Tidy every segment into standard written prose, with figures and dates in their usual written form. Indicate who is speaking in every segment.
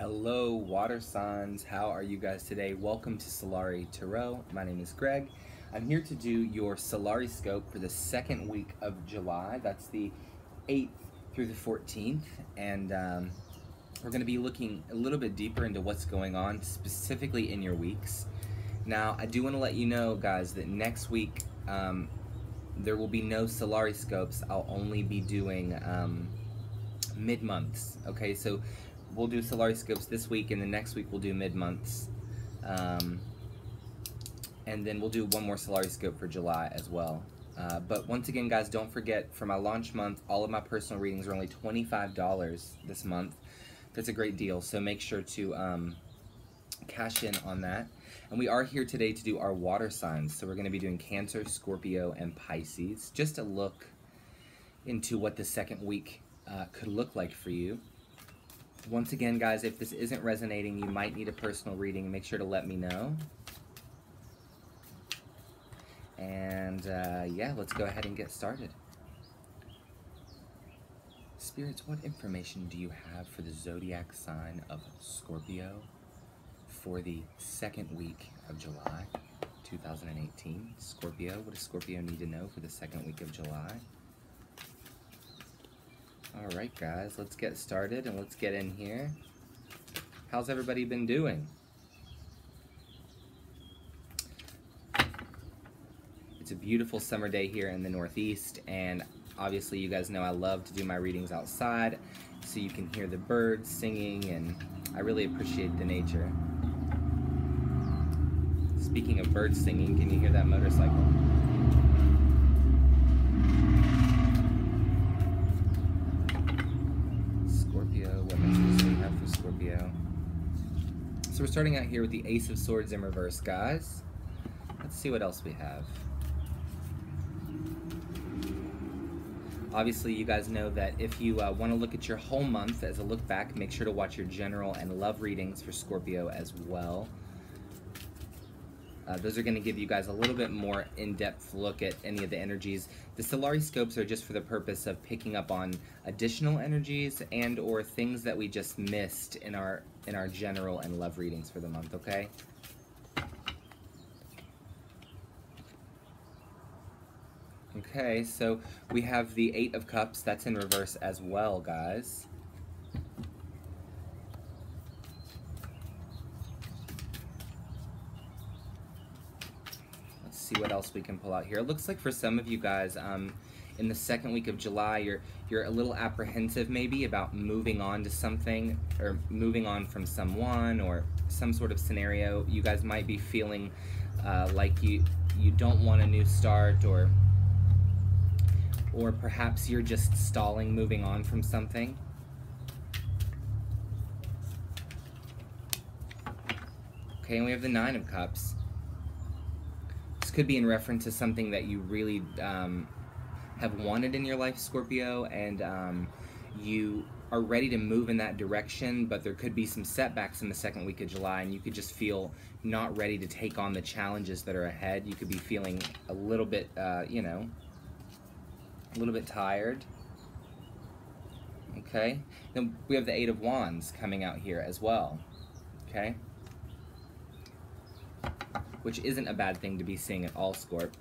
Speaker 1: Hello, water signs. How are you guys today? Welcome to Solari Tarot. My name is Greg. I'm here to do your SolariScope for the second week of July. That's the 8th through the 14th. And we're going to be looking a little bit deeper into what's going on, specifically in your weeks. Now, I do want to let you know, guys, that next week there will be no SolariScopes. I'll only be doing mid-months. Okay, so we'll do SolariScopes this week, and the next week we'll do mid-months. And then we'll do one more SolariScope for July as well. But once again, guys, don't forget, for my launch month, all of my personal readings are only $25 this month. That's a great deal, so make sure to cash in on that. And we are here today to do our water signs. So we're going to be doing Cancer, Scorpio, and Pisces. Just a look into what the second week could look like for you. Once again, guys, if this isn't resonating, you might need a personal reading. Make sure to let me know. And yeah, let's go ahead and get started. Spirits, what information do you have for the zodiac sign of Scorpio for the second week of July 2018? Scorpio, what does Scorpio need to know for the second week of July? Alright, guys, let's get started and let's get in here. How's everybody been doing? It's a beautiful summer day here in the Northeast, and obviously you guys know I love to do my readings outside so you can hear the birds singing, and I really appreciate the nature. Speaking of birds singing, can you hear that motorcycle? Scorpio, what messages do we have for Scorpio? So we're starting out here with the Ace of Swords in reverse, guys. Let's see what else we have. Obviously, you guys know that if you want to look at your whole month as a look back, make sure to watch your general and love readings for Scorpio as well. Those are going to give you guys a little bit more in-depth look at any of the energies. The SolariScopes are just for the purpose of picking up on additional energies and or things that we just missed in our general and love readings for the month, okay? Okay, so we have the Eight of Cups. That's in reverse as well, guys. See what else we can pull out here. It looks like for some of you guys in the second week of July you're a little apprehensive maybe about moving on to something, or moving on from someone or some sort of scenario. You guys might be feeling like you don't want a new start, or perhaps you're just stalling moving on from something. Okay, and we have the Nine of Cups. Could be in reference to something that you really have wanted in your life, Scorpio, and you are ready to move in that direction, but there could be some setbacks in the second week of July, and you could just feel not ready to take on the challenges that are ahead. You could be feeling a little bit, you know, a little bit tired. Okay, then we have the Eight of Wands coming out here as well. Okay, which isn't a bad thing to be seeing at all, Scorp.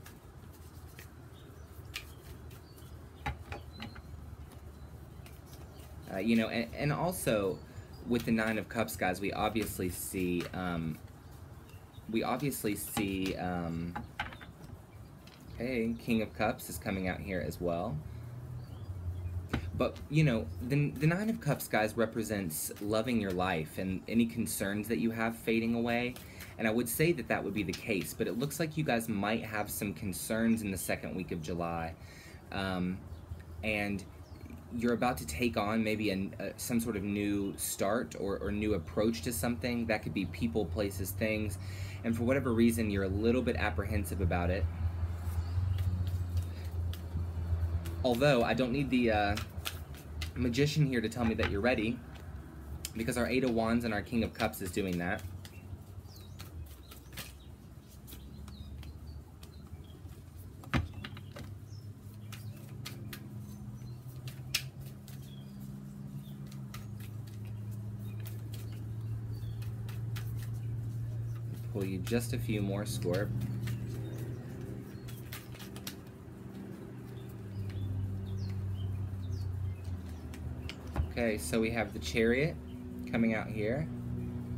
Speaker 1: You know, and also with the Nine of Cups, guys, we obviously see, hey, King of Cups is coming out here as well. But, you know, the Nine of Cups, guys, represents loving your life and any concerns that you have fading away. And I would say that that would be the case, but it looks like you guys might have some concerns in the second week of July. And you're about to take on maybe some sort of new start or new approach to something. That could be people, places, things. And for whatever reason, you're a little bit apprehensive about it. Although, I don't need the Magician here to tell me that you're ready, because our Eight of Wands and our King of Cups is doing that. pull you just a few more, Scorp. Okay, so we have the Chariot coming out here,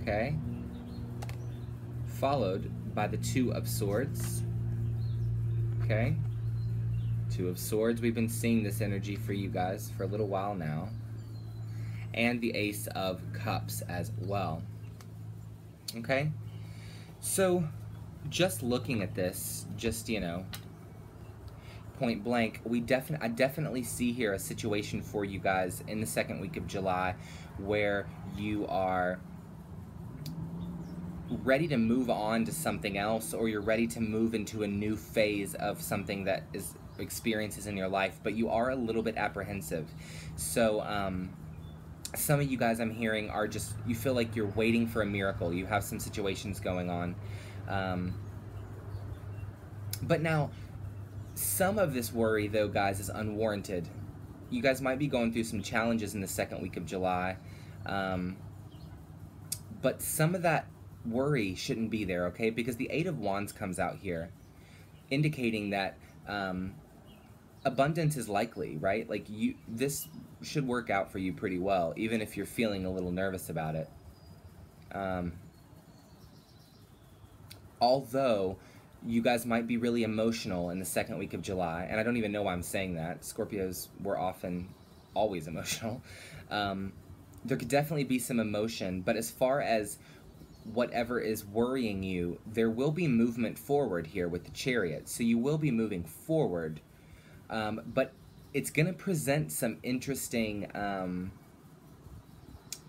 Speaker 1: okay, followed by the Two of Swords, okay, Two of Swords. We've been seeing this energy for you guys for a little while now, and the Ace of Cups as well, okay. So just looking at this, just, you know, point blank, I definitely see here a situation for you guys in the second week of July where you are ready to move on to something else, or you're ready to move into a new phase of something that is experiences in your life, but you are a little bit apprehensive. So some of you guys I'm hearing are just, you feel like you're waiting for a miracle. You have some situations going on, but now some of this worry, though, guys, is unwarranted. You guys might be going through some challenges in the second week of July, but some of that worry shouldn't be there, okay? Because the Eight of Wands comes out here, indicating that abundance is likely, right? Like, this should work out for you pretty well, even if you're feeling a little nervous about it. Although you guys might be really emotional in the second week of July, and I don't even know why I'm saying that. Scorpios were often always emotional. There could definitely be some emotion, but as far as whatever is worrying you, there will be movement forward here with the Chariot. So you will be moving forward, but it's going to present some interesting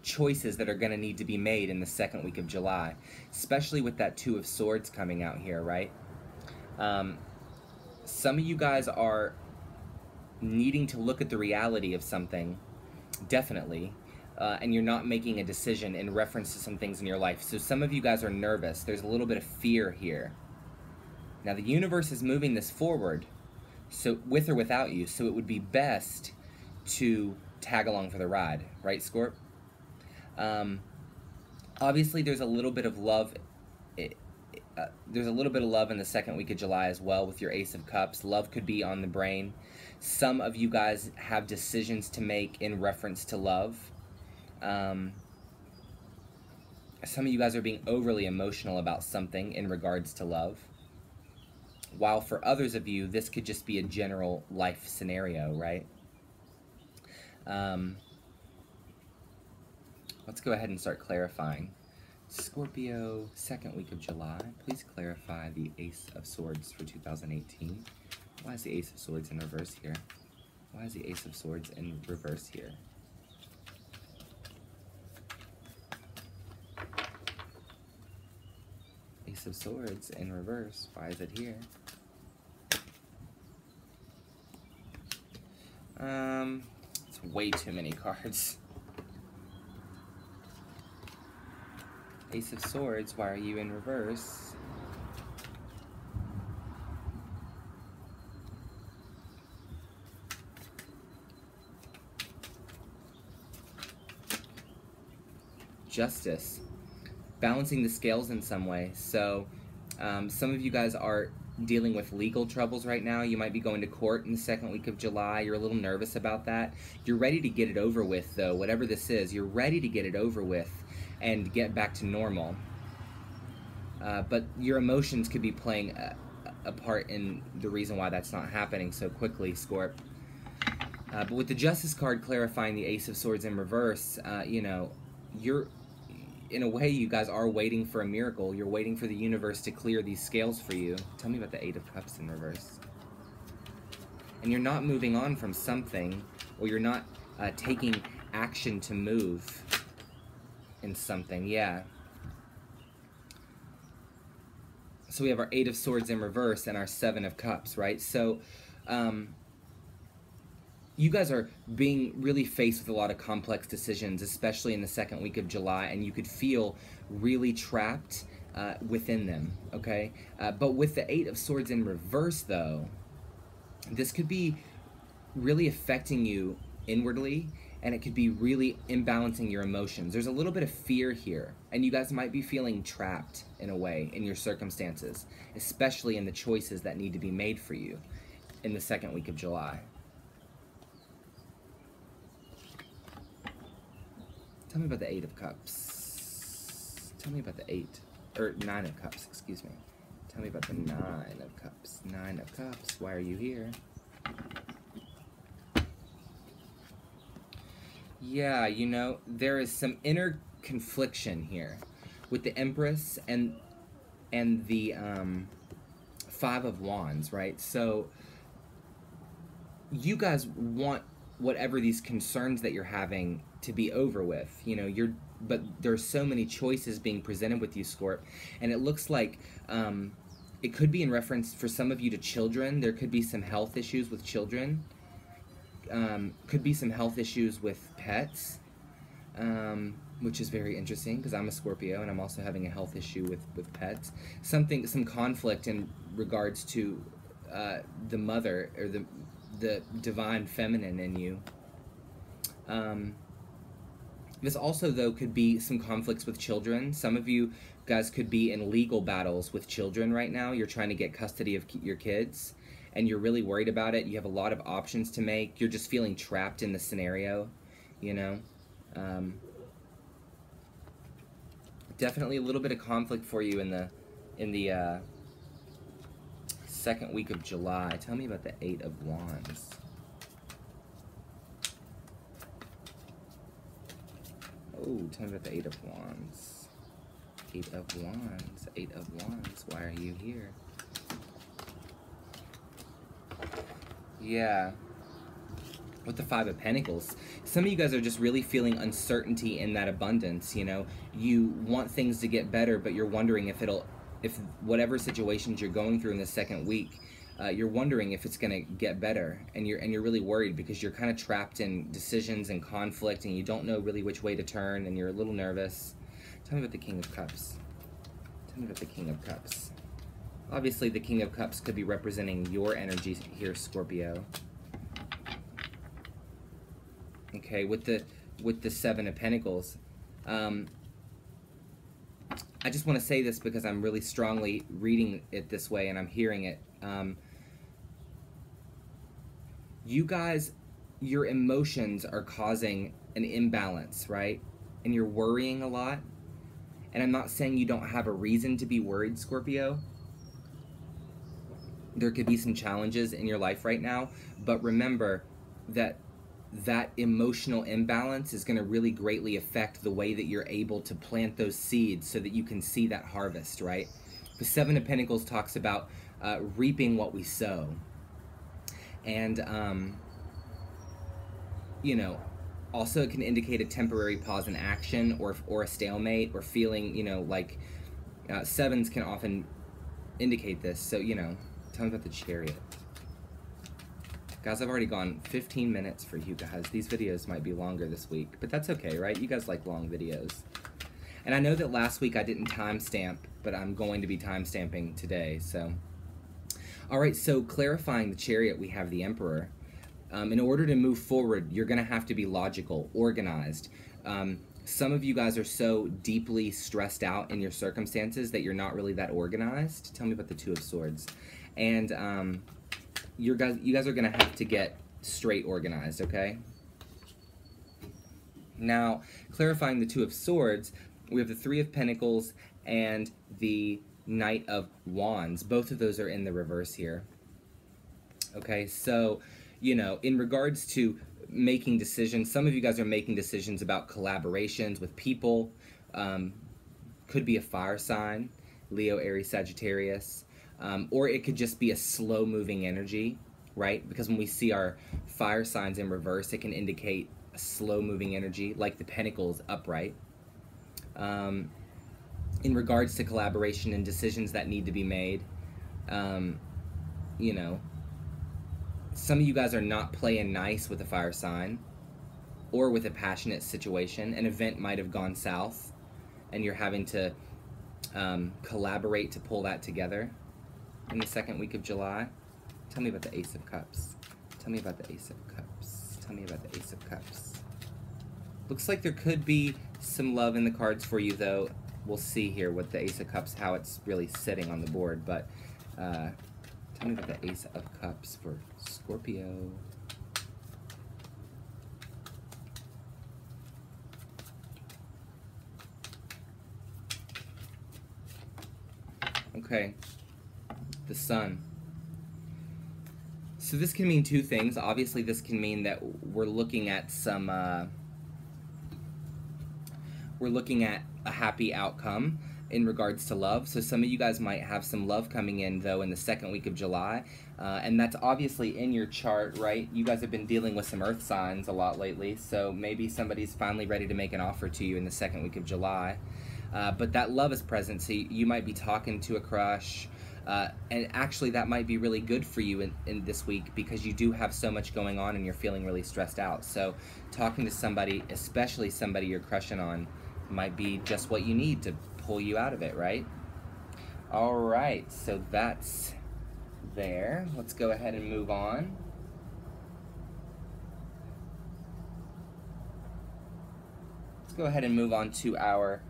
Speaker 1: choices that are going to need to be made in the second week of July, especially with that Two of Swords coming out here, right? Some of you guys are needing to look at the reality of something, definitely, and you're not making a decision in reference to some things in your life. So some of you guys are nervous. There's a little bit of fear here. Now the universe is moving this forward, so with or without you, so it would be best to tag along for the ride, right, Scorp? Obviously, there's a little bit of love. There's a little bit of love in the second week of July as well with your Ace of Cups. Love could be on the brain. Some of you guys have decisions to make in reference to love. Some of you guys are being overly emotional about something in regards to love. While for others of you, this could just be a general life scenario, right? Let's go ahead and start clarifying. Scorpio, second week of July, please clarify the Ace of Swords for 2018. Why is the Ace of Swords in reverse here? Why is the Ace of Swords in reverse here? Ace of Swords in reverse, why is it here? It's way too many cards. Ace of Swords, why are you in reverse? Justice. Balancing the scales in some way. So, some of you guys are dealing with legal troubles right now. You might be going to court in the second week of July. You're a little nervous about that. You're ready to get it over with, though. Whatever this is, you're ready to get it over with and get back to normal. But your emotions could be playing a part in the reason why that's not happening so quickly, Scorp. But with the Justice card clarifying the Ace of Swords in reverse, you know, you're, in a way, you guys are waiting for a miracle. You're waiting for the universe to clear these scales for you. Tell me about the Eight of Cups in reverse. And you're not moving on from something, or you're not taking action to move in something, yeah. So we have our Eight of Swords in reverse and our Seven of Cups, right? So you guys are being really faced with a lot of complex decisions, especially in the second week of July, and you could feel really trapped within them, okay? But with the Eight of Swords in reverse, though, this could be really affecting you inwardly and it could be really imbalancing your emotions. There's a little bit of fear here, and you guys might be feeling trapped in a way in your circumstances, especially in the choices that need to be made for you in the second week of July. Tell me about the Eight of Cups. Tell me about the Nine of Cups, excuse me. Tell me about the Nine of Cups. Nine of Cups, why are you here? Yeah, you know, there is some inner confliction here with the Empress and the Five of Wands, right? So you guys want whatever these concerns that you're having to be over with, you know, but there's so many choices being presented with you, Scorp, and it looks like it could be in reference for some of you to children. There could be some health issues with children. Could be some health issues with pets, which is very interesting because I'm a Scorpio and I'm also having a health issue with pets. Some conflict in regards to the mother or the divine feminine in you. This also, though, could be some conflicts with children. Some of you guys could be in legal battles with children right now. You're trying to get custody of your kids, and you're really worried about it. You have a lot of options to make. You're just feeling trapped in the scenario, you know. Definitely a little bit of conflict for you in the second week of July. Tell me about the Eight of Wands. Oh, tell me about the Eight of Wands. Eight of Wands. Eight of Wands. Why are you here? Yeah. With the Five of Pentacles. Some of you guys are just really feeling uncertainty in that abundance, you know. You want things to get better, but you're wondering if whatever situations you're going through in the second week, you're wondering if it's going to get better, and you're really worried because you're kind of trapped in decisions and conflict, and you don't know really which way to turn, and you're a little nervous. Tell me about the King of Cups. Tell me about the King of Cups. Obviously, the King of Cups could be representing your energy here, Scorpio. Okay, with the Seven of Pentacles. I just want to say this because I'm really strongly reading it this way and I'm hearing it. You guys, your emotions are causing an imbalance, right? And you're worrying a lot. And I'm not saying you don't have a reason to be worried, Scorpio. There could be some challenges in your life right now, but remember that emotional imbalance is going to really greatly affect the way that you're able to plant those seeds so that you can see that harvest, right? The Seven of Pentacles talks about reaping what we sow. And, you know, also it can indicate a temporary pause in action or a stalemate or feeling, you know, like sevens can often indicate this. So, you know, tell me about the Chariot. Guys, I've already gone 15 minutes for you guys. These videos might be longer this week, but that's okay, right? You guys like long videos. And I know that last week I didn't timestamp, but I'm going to be timestamping today, so. All right, so clarifying the Chariot, we have the Emperor. In order to move forward, you're going to have to be logical, organized. Some of you guys are so deeply stressed out in your circumstances that you're not really that organized. Tell me about the Two of Swords. And you guys are going to have to get straight organized, okay? Now, clarifying the Two of Swords, we have the Three of Pentacles and the Knight of Wands. Both of those are in the reverse here. Okay, so, you know, in regards to making decisions, some of you guys are making decisions about collaborations with people. Could be a fire sign, Leo, Aries, Sagittarius. Or it could just be a slow-moving energy, right? Because when we see our fire signs in reverse, it can indicate a slow-moving energy, like the Pentacles upright. In regards to collaboration and decisions that need to be made, you know, some of you guys are not playing nice with a fire sign or with a passionate situation. An event might have gone south and you're having to collaborate to pull that together in the second week of July. Tell me about the Ace of Cups. Tell me about the Ace of Cups. Tell me about the Ace of Cups. Looks like there could be some love in the cards for you, though. We'll see here with the Ace of Cups how it's really sitting on the board. But tell me about the Ace of Cups for Scorpio. Okay, the Sun. So this can mean two things. Obviously, this can mean that we're looking at some, we're looking at a happy outcome in regards to love. So some of you guys might have some love coming in, though, in the second week of July. And that's obviously in your chart, right? You guys have been dealing with some earth signs a lot lately. So maybe somebody's finally ready to make an offer to you in the second week of July. But that love is present, so you might be talking to a crush, and actually that might be really good for you in this week because you do have so much going on and you're feeling really stressed out. So talking to somebody, especially somebody you're crushing on, might be just what you need to pull you out of it, right? All right, so that's there. Let's go ahead and move on. Let's go ahead and move on to our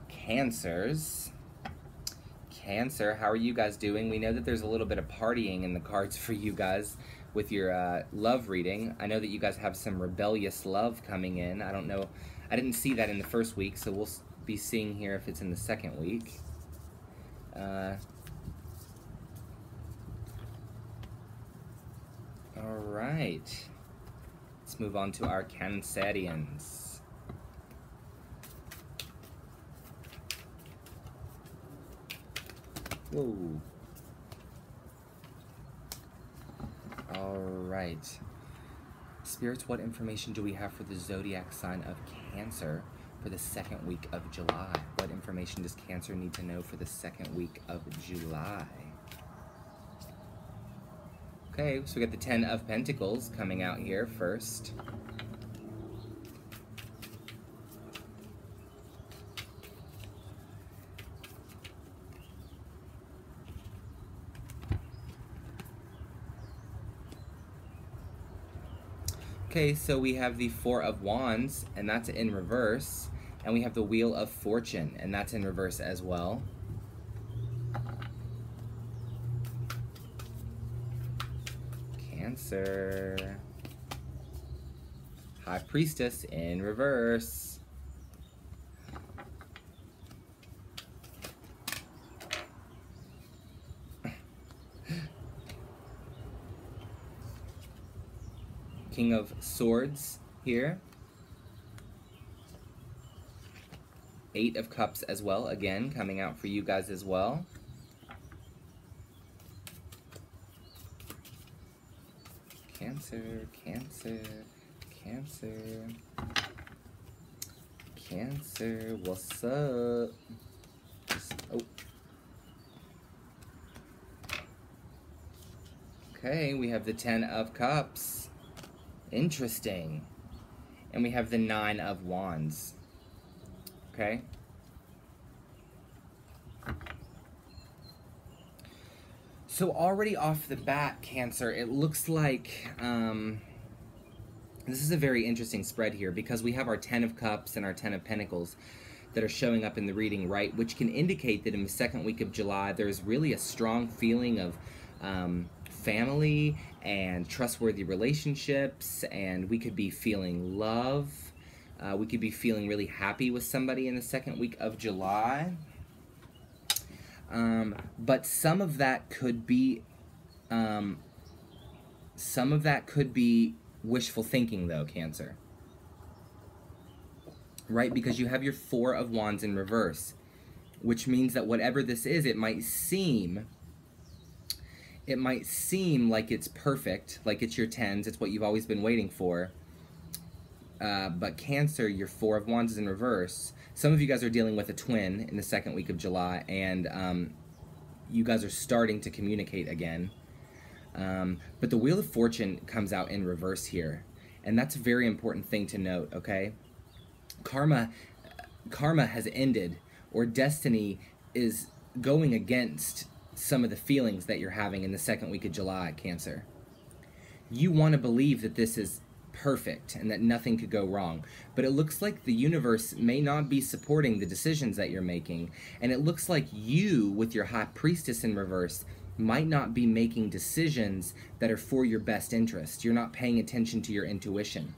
Speaker 1: Cancers. Cancer, how are you guys doing? We know that there's a little bit of partying in the cards for you guys with your love reading. I know that you guys have some rebellious love coming in. I don't know. I didn't see that in the first week, so we'll be seeing here if it's in the second week. All right. Let's move on to our Cancerians. Whoa. All right. Spirits, what information do we have for the zodiac sign of Cancer for the second week of July? What information does Cancer need to know for the second week of July? Okay, so we got the Ten of Pentacles coming out here first. Okay, so we have the Four of Wands, and that's in reverse. And we have the Wheel of Fortune, and that's in reverse as well. Cancer. High Priestess in reverse. King of Swords here. Eight of Cups as well, again, coming out for you guys as well. Cancer, Cancer, Cancer. Cancer, what's up? Oh. Okay, we have the Ten of Cups. Interesting. And we have the Nine of Wands. Okay. So already off the bat, Cancer, it looks like this is a very interesting spread here because we have our Ten of Cups and our Ten of Pentacles that are showing up in the reading, right? Which can indicate that in the second week of July, there's really a strong feeling of family and trustworthy relationships, and we could be feeling love. We could be feeling really happy with somebody in the second week of July. But some of that could be wishful thinking, though, Cancer. Right? Because you have your Four of Wands in reverse, which means that whatever this is, it might seem like it's perfect, like it's your tens, it's what you've always been waiting for. But Cancer, your Four of Wands is in reverse. Some of you guys are dealing with a twin in the second week of July, and you guys are starting to communicate again. But the Wheel of Fortune comes out in reverse here, and that's a very important thing to note, okay? Karma has ended, or destiny is going against some of the feelings that you're having in the second week of July, Cancer. You want to believe that this is perfect and that nothing could go wrong. But it looks like the universe may not be supporting the decisions that you're making. And it looks like you, with your High Priestess in reverse, might not be making decisions that are for your best interest. You're not paying attention to your intuition.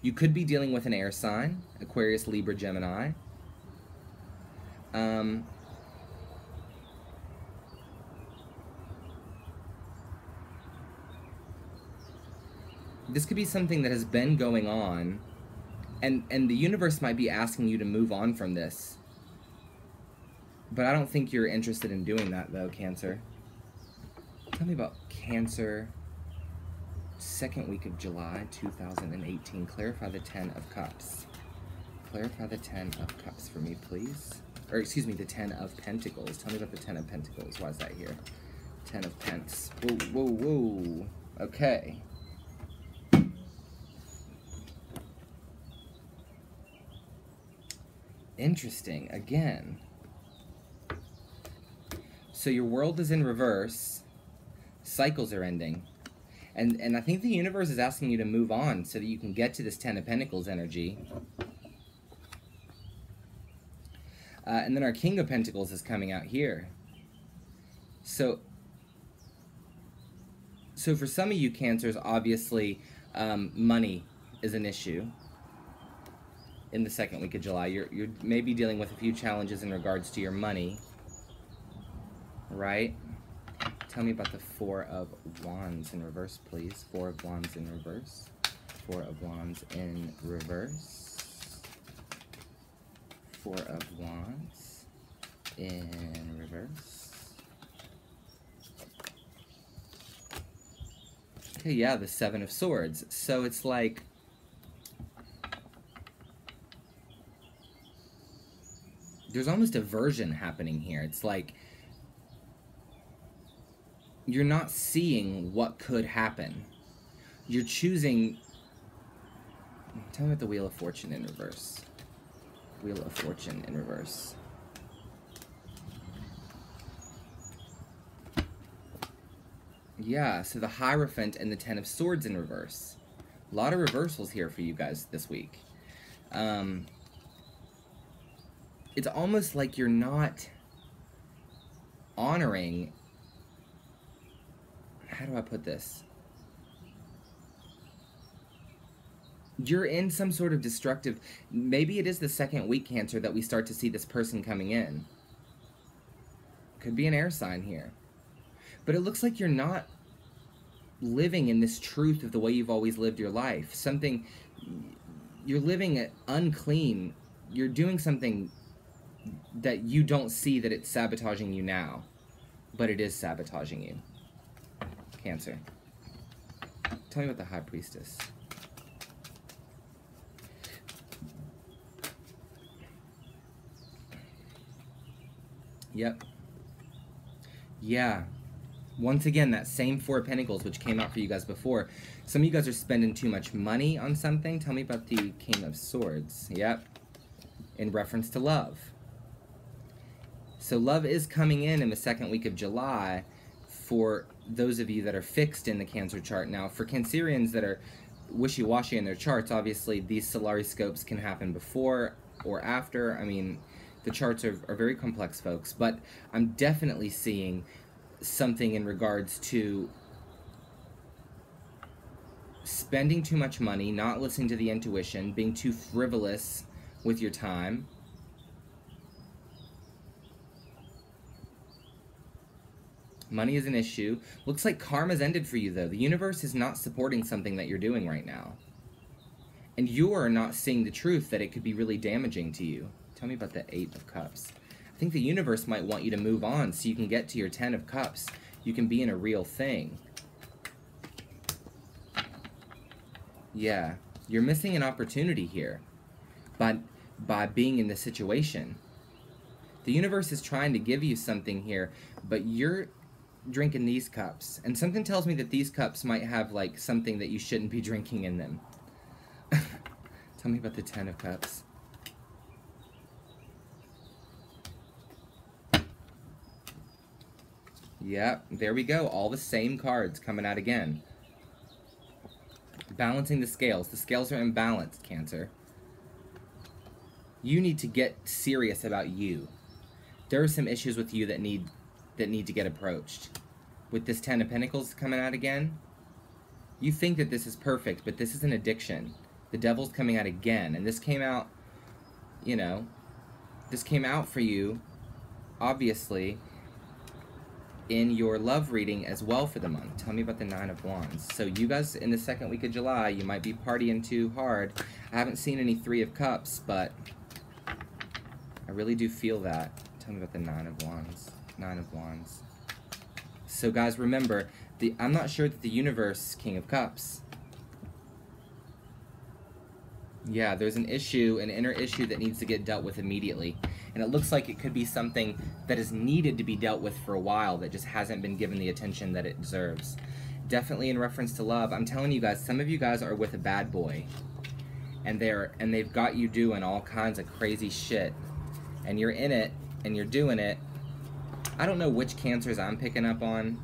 Speaker 1: You could be dealing with an air sign, Aquarius, Libra, Gemini. This could be something that has been going on, and the universe might be asking you to move on from this. But I don't think you're interested in doing that, though, Cancer. Tell me about Cancer, second week of July, 2018. Clarify the 10 of Cups. Clarify the 10 of Cups for me, please. Or, excuse me, the 10 of Pentacles. Tell me about the 10 of Pentacles. Why is that here? 10 of Pence. Whoa, whoa, whoa. Okay. Interesting. Again. So your world is in reverse. Cycles are ending. And I think the universe is asking you to move on so that you can get to this 10 of Pentacles energy. And then our King of Pentacles is coming out here. So for some of you Cancers, obviously, money is an issue in the second week of July. You're maybe dealing with a few challenges in regards to your money, right? Tell me about the 4 of Wands in reverse, please. 4 of Wands in reverse. 4 of Wands in reverse. 4 of Wands in reverse. Okay, yeah, the 7 of Swords. So it's like, there's almost aversion happening here. It's like you're not seeing what could happen. You're choosing. Tell me about the Wheel of Fortune in reverse. Wheel of Fortune in reverse. Yeah, so the Hierophant and the 10 of Swords in reverse. A lot of reversals here for you guys this week. It's almost like you're not honoring. How do I put this? You're in some sort of destructive. Maybe it is the second week, Cancer, that we start to see this person coming in. Could be an air sign here. But it looks like you're not living in this truth of the way you've always lived your life. Something, you're living it unclean. You're doing something that you don't see that it's sabotaging you now. But it is sabotaging you. Cancer. Tell me about the High Priestess. Yep. Yeah. Once again, that same 4 of Pentacles, which came out for you guys before. Some of you guys are spending too much money on something. Tell me about the King of Swords. Yep. In reference to love. So love is coming in the second week of July for those of you that are fixed in the Cancer chart. Now, for Cancerians that are wishy-washy in their charts, obviously these SolariScopes can happen before or after. I mean, the charts are very complex, folks, but I'm definitely seeing something in regards to spending too much money, not listening to the intuition, being too frivolous with your time. Money is an issue. Looks like karma's ended for you, though. The universe is not supporting something that you're doing right now. And you are not seeing the truth that it could be really damaging to you. Tell me about the 8 of Cups. I think the universe might want you to move on so you can get to your 10 of Cups. You can be in a real thing. Yeah, you're missing an opportunity here by being in this situation. The universe is trying to give you something here, but you're drinking these cups. And something tells me that these cups might have, like, something that you shouldn't be drinking in them. Tell me about the 10 of Cups. Yep, there we go. All the same cards coming out again. Balancing the scales. The scales are imbalanced, Cancer. You need to get serious about you. There are some issues with you that need to get approached. With this Ten of Pentacles coming out again, you think that this is perfect, but this is an addiction. The Devil's coming out again, and this came out, you know, this came out for you, obviously, in your love reading as well for the month. Tell me about the Nine of Wands. So you guys, in the second week of July, you might be partying too hard. I haven't seen any Three of Cups, but I really do feel that. Tell me about the Nine of Wands. Nine of Wands. So guys, remember, I'm not sure that the universe, King of Cups. Yeah, there's an issue, an inner issue that needs to get dealt with immediately. And it looks like it could be something that is needed to be dealt with for a while that just hasn't been given the attention that it deserves. Definitely in reference to love, I'm telling you guys, some of you guys are with a bad boy. And they've got you doing all kinds of crazy shit. And you're in it, and you're doing it. I don't know which Cancers I'm picking up on,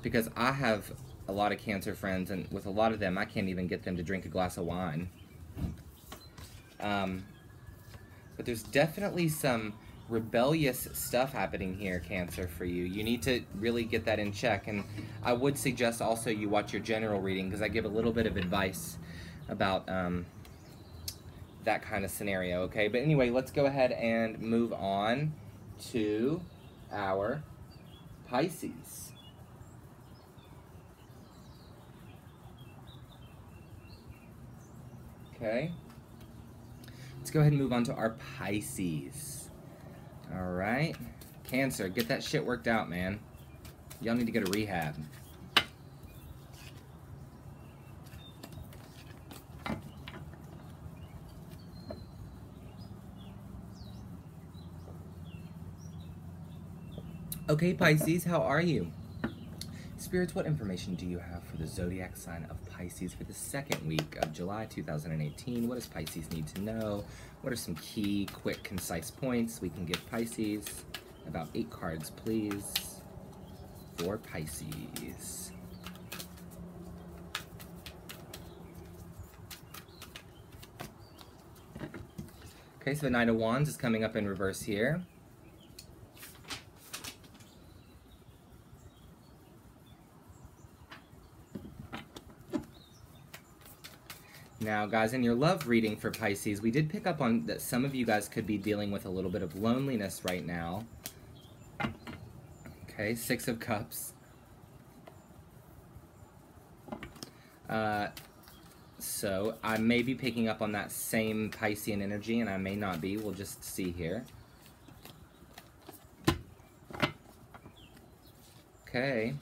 Speaker 1: because I have a lot of Cancer friends, and with a lot of them, I can't even get them to drink a glass of wine. But there's definitely some rebellious stuff happening here, Cancer, for you. You need to really get that in check, and I would suggest also you watch your general reading, because I give a little bit of advice about that kind of scenario, okay? But anyway, let's go ahead and move on to our Pisces. Okay. Let's go ahead and move on to our Pisces. All right. Cancer, get that shit worked out, man. Y'all need to go to rehab. Okay, Pisces, how are you? Spirits, what information do you have for the zodiac sign of Pisces for the second week of July 2018? What does Pisces need to know? What are some key, quick, concise points we can give Pisces? About 8 cards, please, for Pisces. Okay, so the Knight of Wands is coming up in reverse here. Now, guys, in your love reading for Pisces, we did pick up on that some of you guys could be dealing with a little bit of loneliness right now. Okay, 6 of Cups. So I may be picking up on that same Piscean energy, and I may not be. We'll just see here. Okay,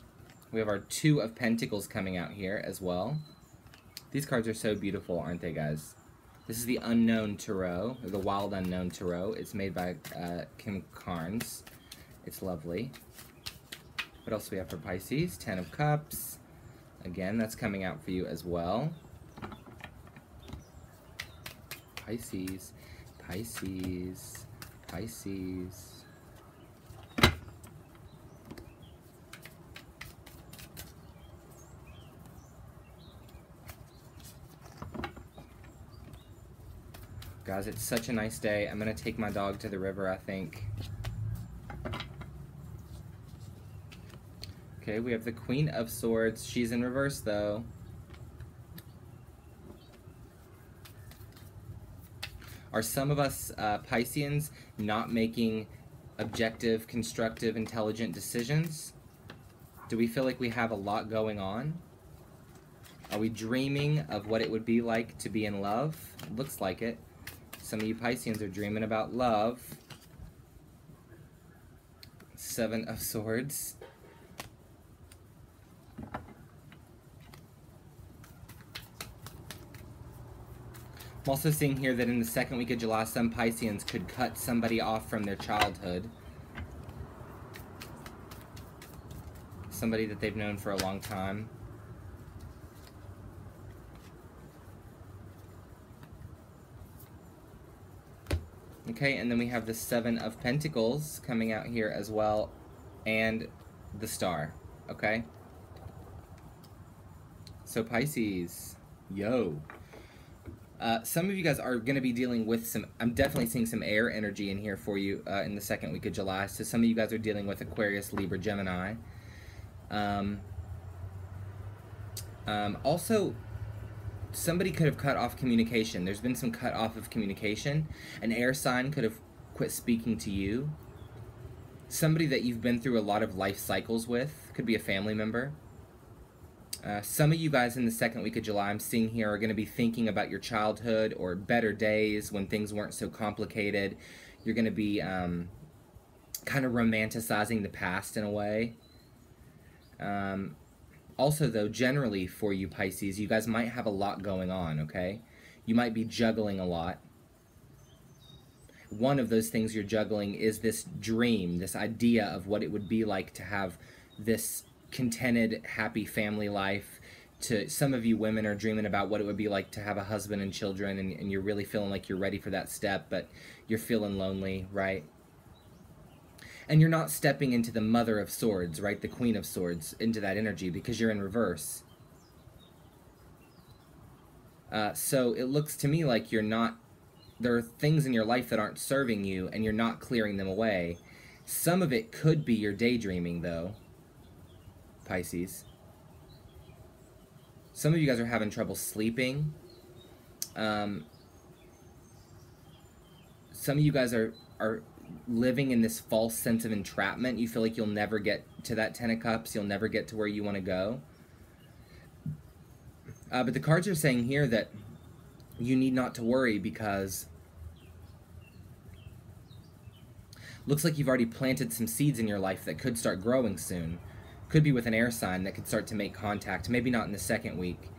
Speaker 1: we have our 2 of Pentacles coming out here as well. These cards are so beautiful, aren't they, guys? This is the Unknown Tarot, or the Wild Unknown Tarot. It's made by Kim Carnes. It's lovely. What else do we have for Pisces? 10 of Cups. Again, that's coming out for you as well. Pisces, Pisces, Pisces. Guys, it's such a nice day. I'm going to take my dog to the river, I think. Okay, we have the Queen of Swords. She's in reverse, though. Are some of us Pisceans not making objective, constructive, intelligent decisions? Do we feel like we have a lot going on? Are we dreaming of what it would be like to be in love? It looks like it. Some of you Pisceans are dreaming about love. 7 of Swords. I'm also seeing here that in the second week of July, some Pisceans could cut somebody off from their childhood. Somebody that they've known for a long time. Okay, and then we have the 7 of Pentacles coming out here as well, and the Star, okay? So Pisces, yo. Some of you guys are going to be dealing with some, I'm definitely seeing some air energy in here for you in the second week of July. So some of you guys are dealing with Aquarius, Libra, Gemini. Also, somebody could have cut off communication. There's been some cut off of communication. An air sign could have quit speaking to you. Somebody that you've been through a lot of life cycles with, could be a family member. Some of you guys in the second week of July, I'm seeing here, are going to be thinking about your childhood or better days when things weren't so complicated. You're going to be kind of romanticizing the past in a way. Also, though, generally for you Pisces, you guys might have a lot going on, okay? You might be juggling a lot. One of those things you're juggling is this dream, this idea of what it would be like to have this contented, happy family life. To some of you women are dreaming about what it would be like to have a husband and children, and you're really feeling like you're ready for that step, but you're feeling lonely, right? And you're not stepping into the Mother of Swords, right? The Queen of Swords, into that energy because you're in reverse. So it looks to me like you're not, there are things in your life that aren't serving you and you're not clearing them away. Some of it could be your daydreaming, though, Pisces. Some of you guys are having trouble sleeping. Some of you guys are living in this false sense of entrapment. You feel like you'll never get to that Ten of Cups. You'll never get to where you want to go. But the cards are saying here that you need not to worry because looks like you've already planted some seeds in your life that could start growing soon. Could be with an air sign that could start to make contact, maybe not in the second week.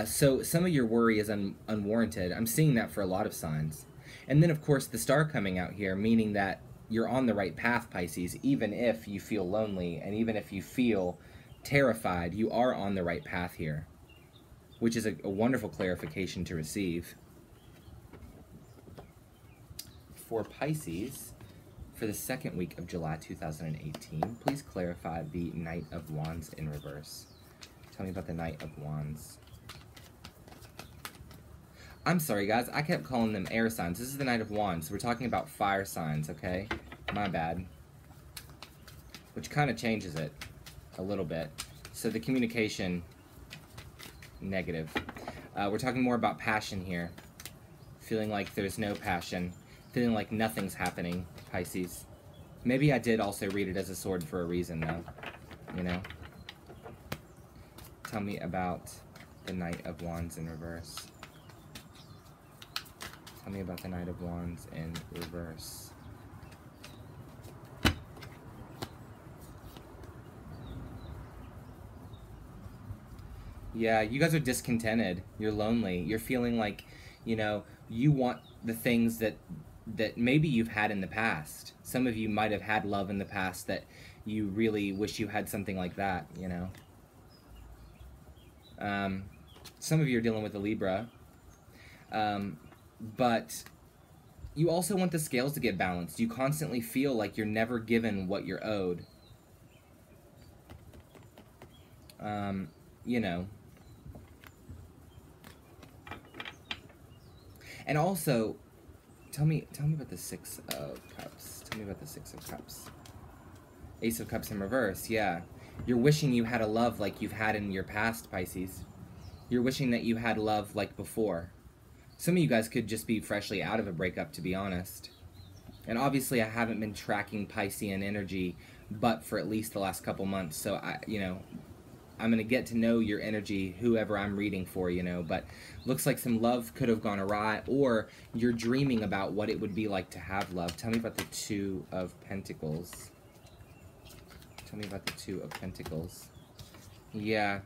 Speaker 1: So some of your worry is unwarranted. I'm seeing that for a lot of signs. And then, of course, the star coming out here, meaning that you're on the right path, Pisces. Even if you feel lonely and even if you feel terrified, you are on the right path here, which is a wonderful clarification to receive. For Pisces, for the second week of July 2018, please clarify the Knight of Wands in reverse. Tell me about the Knight of Wands. I'm sorry, guys. I kept calling them air signs. This is the Knight of Wands. We're talking about fire signs, okay? My bad. Which kind of changes it a little bit. So the communication, negative. We're talking more about passion here. Feeling like there's no passion. Feeling like nothing's happening, Pisces. Maybe I did also read it as a sword for a reason, though. You know? Tell me about the Knight of Wands in reverse. Tell me about the Knight of Wands in reverse. Yeah, you guys are discontented. You're lonely. You're feeling like, you know, you want the things that maybe you've had in the past. Some of you might have had love in the past that you really wish you had something like that, you know. Some of you are dealing with a Libra. But you also want the scales to get balanced. You constantly feel like you're never given what you're owed. You know. And also, tell me about the Six of Cups. Tell me about the Six of Cups. Ace of Cups in reverse, yeah. You're wishing you had a love like you've had in your past, Pisces. You're wishing that you had love like before. Some of you guys could just be freshly out of a breakup, to be honest. And obviously I haven't been tracking Piscean energy but for at least the last couple months. So, you know, I'm going to get to know your energy, whoever I'm reading for, you know. But looks like some love could have gone awry, or you're dreaming about what it would be like to have love. Tell me about the Two of Pentacles. Tell me about the Two of Pentacles. Yeah.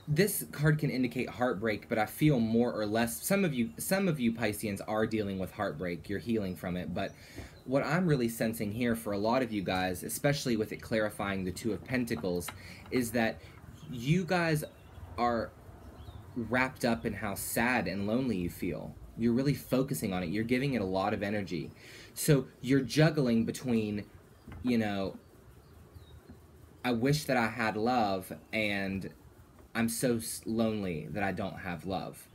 Speaker 1: This card can indicate heartbreak, but I feel more or less, some of you Pisceans are dealing with heartbreak. You're healing from it. But what I'm really sensing here for a lot of you guys, especially with it clarifying the Two of Pentacles, is that you guys are wrapped up in how sad and lonely you feel. You're really focusing on it. You're giving it a lot of energy. So you're juggling between, you know, I wish that I had love, and I'm so lonely that I don't have love.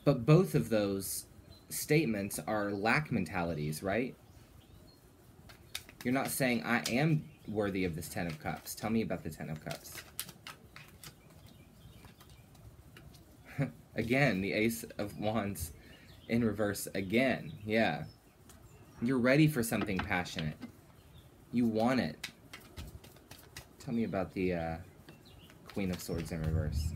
Speaker 1: But both of those statements are lack mentalities, right? You're not saying I am worthy of this Ten of Cups. Tell me about the Ten of Cups. Again, the Ace of Wands in reverse again. Yeah. You're ready for something passionate. You want it. Tell me about the Queen of Swords in reverse.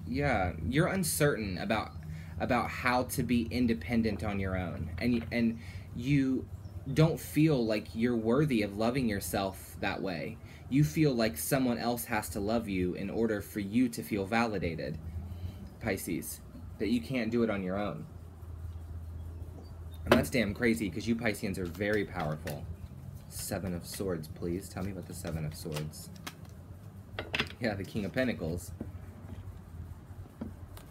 Speaker 1: Yeah, you're uncertain about how to be independent on your own, and you don't feel like you're worthy of loving yourself that way. You feel like someone else has to love you in order for you to feel validated, Pisces, that you can't do it on your own. And that's damn crazy, because you Pisceans are very powerful. Seven of Swords, please. Tell me about the Seven of Swords. Yeah, the King of Pentacles.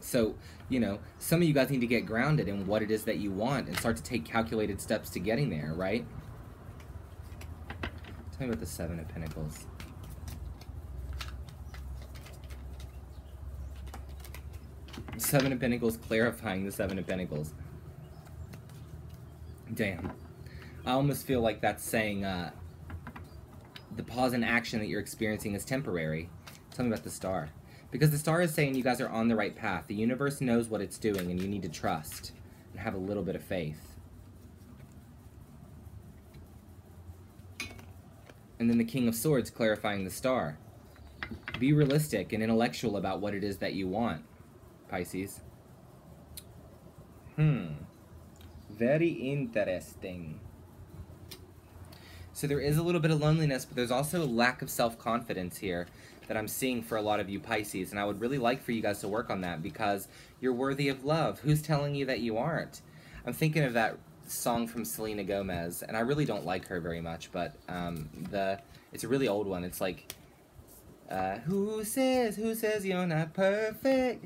Speaker 1: So, you know, some of you guys need to get grounded in what it is that you want and start to take calculated steps to getting there, right? Tell me about the Seven of Pentacles. Seven of Pentacles clarifying the Seven of Pentacles. Damn. I almost feel like that's saying the pause in action that you're experiencing is temporary. Tell me about the Star. Because the Star is saying you guys are on the right path. The universe knows what it's doing, and you need to trust and have a little bit of faith. And then the King of Swords clarifying the Star. Be realistic and intellectual about what it is that you want, Pisces. Very interesting. So there is a little bit of loneliness, but there's also a lack of self-confidence here that I'm seeing for a lot of you Pisces, and I would really like for you guys to work on that, because you're worthy of love. Who's telling you that you aren't? I'm thinking of that song from Selena Gomez, and I really don't like her very much, but it's a really old one. It's like, who says you're not perfect?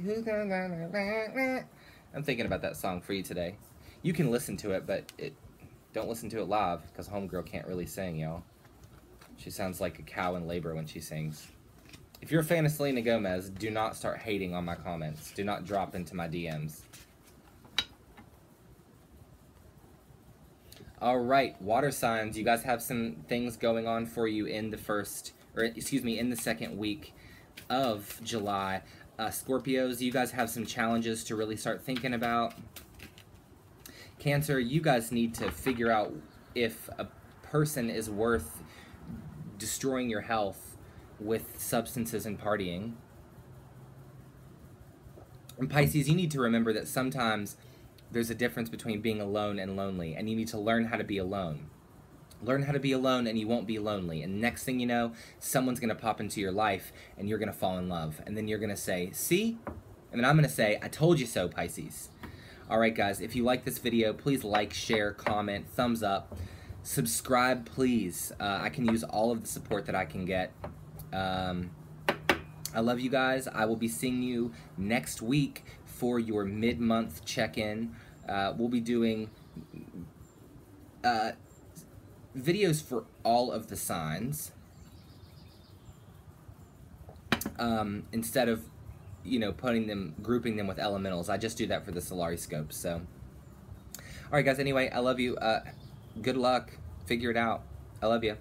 Speaker 1: I'm thinking about that song for you today. You can listen to it, but don't listen to it live, because homegirl can't really sing, y'all. She sounds like a cow in labor when she sings. If you're a fan of Selena Gomez, do not start hating on my comments. Do not drop into my DMs. All right, water signs, you guys have some things going on for you in the in the second week of July. Scorpios, you guys have some challenges to really start thinking about. Cancer, you guys need to figure out if a person is worth destroying your health with substances and partying. And Pisces, you need to remember that sometimes there's a difference between being alone and lonely, and you need to learn how to be alone. Learn how to be alone and you won't be lonely. And next thing you know, someone's going to pop into your life and you're going to fall in love. And then you're going to say, see? And then I'm going to say, I told you so, Pisces. All right, guys, if you like this video, please like, share, comment, thumbs up. Subscribe, please. I can use all of the support that I can get. I love you guys. I will be seeing you next week for your mid-month check-in. We'll be doing videos for all of the signs instead of, you know, grouping them with elementals. I just do that for the SolariScope. So, all right, guys. Anyway, I love you. Good luck. Figure it out. I love you.